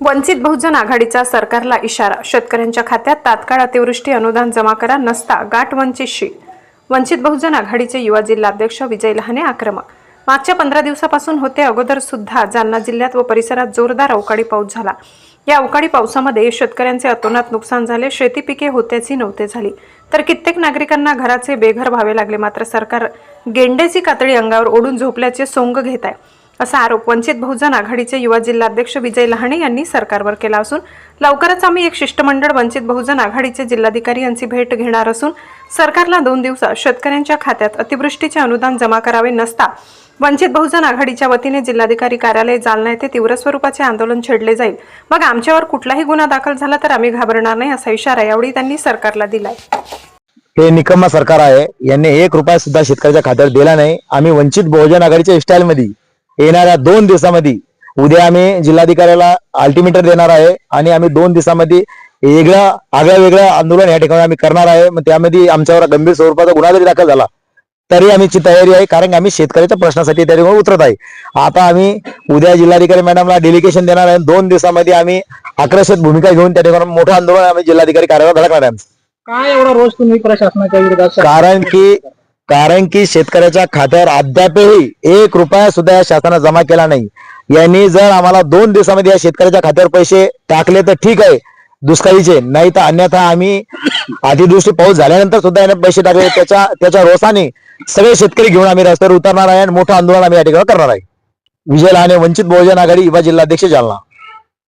वंचित बहुजन आघाडीचा सरकारला इशारा, शेतकऱ्यांच्या खात्यात तात्काळ अतिवृष्टी अनुदान जमा करा, नसता गाठ वंचितशी। वंचित बहुजन आघाडीचे युवा जिल्हाध्यक्ष विजय लहाने आक्रमक। मागच्या 15 दिवसापासून होते अगोदर सुद्धा जालना जिल्ह्यात व परिसरात जोरदार अवकाळी पाऊस झाला। या अवकाळी पावसामध्ये शेतकऱ्यांचे अतोनात नुकसान झाले, शेती पिके होत्याची नव्हते झाली, तर कित्येक नागरिकांना घराचे बेघर व्हावे लागले। मात्र सरकार गेंड्याची कातडी अंगावर ओढून झोपल्याचे सोंग घेत आहे, असा आरोप वंचित बहुजन आघाडीचे युवा जिल्हाध्यक्ष विजय लहाने यांनी सरकारवर केला असून लवकरच आम्ही एक शिष्टमंडळ वंचित बहुजन आघाडीचे जिल्हाधिकारी यांची भेट घेणार असून सरकारला 2 दिवसात शेतकऱ्यांच्या खात्यात अतिवृष्टीचे अनुदान जमा करावे, नसता वंचित बहुजन आघाडीच्या वतीने जिल्हाधिकारी कार्यालय जालना येथे तीव्र स्वरूपाचे आंदोलन छेडले जाईल। मग आमच्यावर कुठलाही गुन्हा दाखल झाला तर आम्ही घाबरणार नाही, असा इशारा यावेळी त्यांनी सरकारला दिलाय। हे निकम्मा सरकार आहे, यांनी 1 रुपया सुद्धा शेतकऱ्याच्या खात्यावर दिला नाही। आम्ही वंचित बहुजन आघाडीच्या स्टाईल मध्ये येणाऱ्या 2 दिवसामध्ये उद्या आम्ही जिल्हाधिकाऱ्याला अल्टिमेटम देणार आहे आणि आम्ही 2 दिवसामध्ये वेगळं आंदोलन या ठिकाणी आम्ही करणार आहे। मग त्यामध्ये आमच्यावर गंभीर स्वरूपाचा गुन्हा जरी दाखल झाला तरी आमची तयारी आहे, कारण आम्ही शेतकऱ्याच्या प्रश्नासाठी त्या ठिकाणी उतरत आहे। आता आम्ही उद्या जिल्हाधिकारी मॅडमला डेलिगेशन देणार आहे। 2 दिवसामध्ये आम्ही आक्रमक भूमिका घेऊन त्या ठिकाणी मोठं आंदोलन आम्ही जिल्हाधिकारी कार्यालयात धडकणार आहे। काय एवढा रोज तुम्ही प्रशासनाच्या विरोधात? कारण की शेतकऱ्याच्या खात्यावर अद्यापही 1 रुपया सुद्धा या शासनाने जमा केला नाही। यांनी जर आम्हाला 2 दिवसामध्ये या शेतकऱ्याच्या खात्यावर पैसे टाकले तर ठीक आहे, दुष्काळीचे, नाही तर अन्यथा आम्ही अतिवृष्टी पाऊस झाल्यानंतर सुद्धा याने पैसे टाकले त्याच्या रोषाने सगळे शेतकरी घेऊन आम्ही रस्त्यावर उतरणार आहे आणि मोठं आंदोलन आम्ही या ठिकाणी करणार आहे। विजय लहाने, वंचित बहुजन आघाडी, युवा जिल्हाध्यक्ष, जालना।